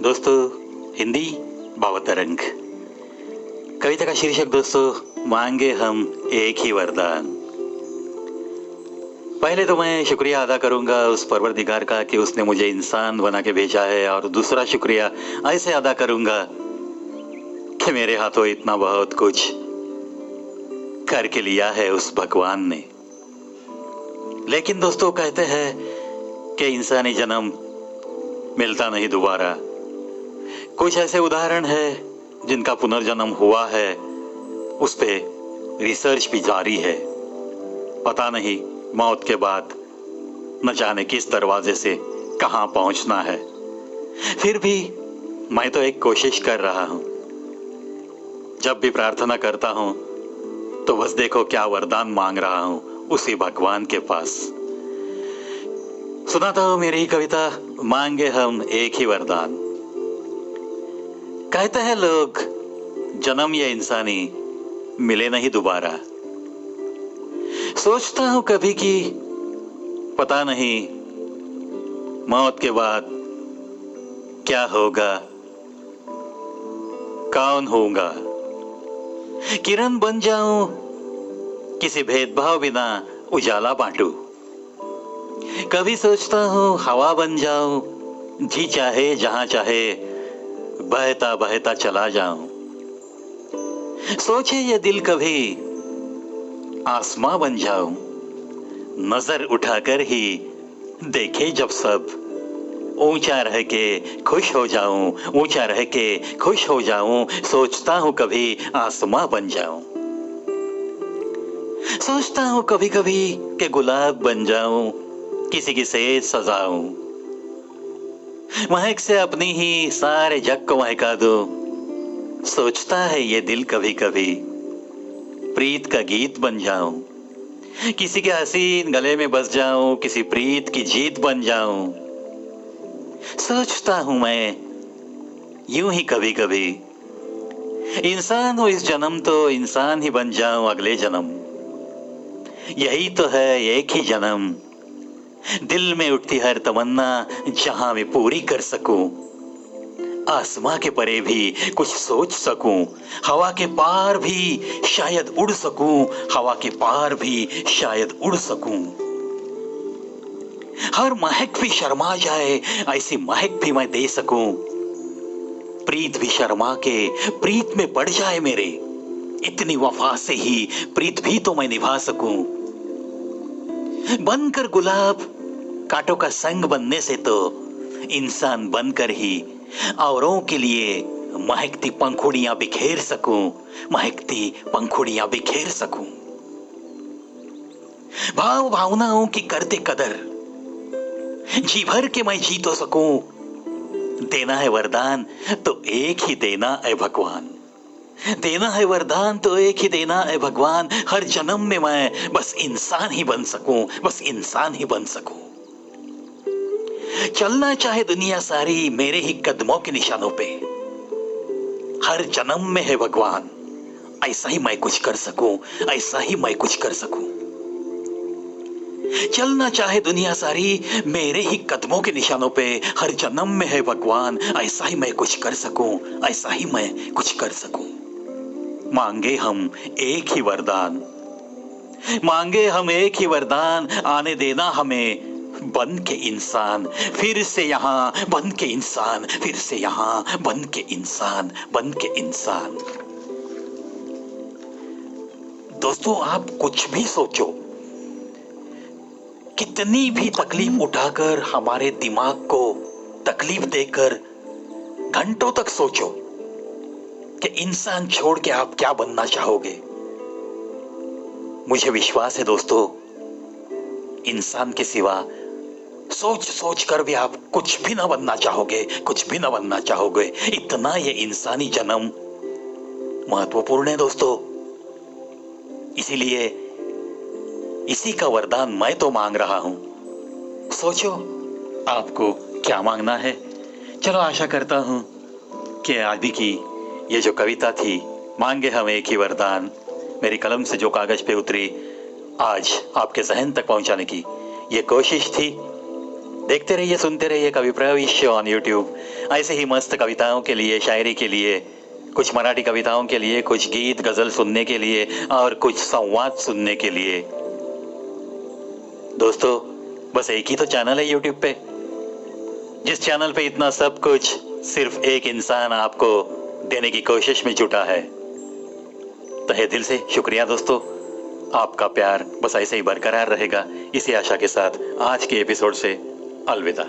दोस्तों, हिंदी भावांतरंग कविता का शीर्षक दोस्तों, मांगे हम एक ही वरदान। पहले तो मैं शुक्रिया अदा करूंगा उस परवरदिगार का कि उसने मुझे इंसान बना के भेजा है, और दूसरा शुक्रिया ऐसे अदा करूंगा कि मेरे हाथों इतना बहुत कुछ करके लिया है उस भगवान ने। लेकिन दोस्तों, कहते हैं कि इंसानी जन्म मिलता नहीं दोबारा। कुछ ऐसे उदाहरण है जिनका पुनर्जन्म हुआ है, उस पे रिसर्च भी जारी है। पता नहीं मौत के बाद न जाने किस दरवाजे से कहां पहुंचना है। फिर भी मैं तो एक कोशिश कर रहा हूं। जब भी प्रार्थना करता हूं तो बस देखो क्या वरदान मांग रहा हूं उसी भगवान के पास। सुनाता हूं मेरी ही कविता, मांगे हम एक ही वरदान। कहते हैं लोग, जन्म ये इंसानी मिले नहीं दोबारा। सोचता हूं कभी कि पता नहीं मौत के बाद क्या होगा, कौन होगा। किरण बन जाऊं, किसी भेदभाव बिना उजाला बांटूं। कभी सोचता हूं हवा बन जाऊं, जी चाहे जहां चाहे बहता बहता चला जाऊं। सोचे ये दिल कभी आसमां बन जाऊं, नजर उठाकर ही देखे जब सब, ऊंचा रह के खुश हो जाऊं, ऊंचा रह के खुश हो जाऊं। सोचता हूं कभी आसमां बन जाऊं। सोचता हूं कभी कभी कि गुलाब बन जाऊं, किसी की सेज सजाऊं। महक से अपनी ही सारे जग को महका दूं। सोचता है ये दिल कभी कभी प्रीत का गीत बन जाऊं, किसी के हसीन गले में बस जाऊं, किसी प्रीत की जीत बन जाऊं। सोचता हूं मैं यूं ही कभी कभी, इंसान हूं इस जन्म तो इंसान ही बन जाऊं अगले जन्म। यही तो है एक ही जन्म, दिल में उठती हर तमन्ना जहां मैं पूरी कर सकूं। आसमां के परे भी कुछ सोच सकूं, हवा के पार भी शायद उड़ सकूं, हवा के पार भी शायद उड़ सकूं। हर महक भी शर्मा जाए, ऐसी महक भी मैं दे सकूं। प्रीत भी शर्मा के प्रीत में पड़ जाए मेरे, इतनी वफा से ही प्रीत भी तो मैं निभा सकूं। बनकर गुलाब कांटों का संग बनने से तो इंसान बनकर ही औरों के लिए महकती पंखुड़ियां बिखेर सकूं, महकती पंखुड़ियां बिखेर सकूं। भाव भावनाओं की करते कदर, जी भर के मैं जी तो सकूं। देना है वरदान तो एक ही देना है भगवान, देना है वरदान तो एक ही देना है भगवान। हर जन्म में मैं बस इंसान ही बन सकूं, बस इंसान ही बन सकूं। चलना चाहे दुनिया सारी मेरे ही कदमों के निशानों पे, हर जन्म में है भगवान, ऐसा ही मैं कुछ कर सकूं, ऐसा ही मैं कुछ कर सकूं। चलना चाहे दुनिया सारी मेरे ही कदमों के निशानों पे, हर जन्म में है भगवान, ऐसा ही मैं कुछ कर सकूं, ऐसा ही मैं कुछ कर सकूं। मांगे हम एक ही वरदान, मांगे हम एक ही वरदान, आने देना हमें बन के इंसान, फिर से यहां बन के इंसान, फिर से यहां बन के इंसान, बन के इंसान। दोस्तों, आप कुछ भी सोचो, कितनी भी तकलीफ उठाकर हमारे दिमाग को तकलीफ देकर घंटों तक सोचो कि इंसान छोड़ के आप क्या बनना चाहोगे। मुझे विश्वास है दोस्तों, इंसान के सिवा सोच सोच कर भी आप कुछ भी ना बनना चाहोगे, कुछ भी ना बनना चाहोगे। इतना ये इंसानी जन्म महत्वपूर्ण है दोस्तों। इसीलिए इसी का वरदान मैं तो मांग रहा हूं। सोचो आपको क्या मांगना है। चलो, आशा करता हूं कि आदि की ये जो कविता थी, मांगे हम एक ही वरदान, मेरी कलम से जो कागज पे उतरी, आज आपके जहन तक पहुंचाने की ये कोशिश थी। देखते रहिए, सुनते रहिए कवि प्रविष्य ऑन यूट्यूब। ऐसे ही मस्त कविताओं के लिए, शायरी के लिए, कुछ मराठी कविताओं के लिए, कुछ गीत गजल सुनने के लिए और कुछ संवाद सुनने के लिए। दोस्तों, बस एक ही तो चैनल है यूट्यूब पे, जिस चैनल पे इतना सब कुछ सिर्फ एक इंसान आपको देने की कोशिश में जुटा है। तहे दिल से शुक्रिया दोस्तों, आपका प्यार बस ऐसे ही बरकरार रहेगा, इसी आशा के साथ आज के एपिसोड से अलविदा।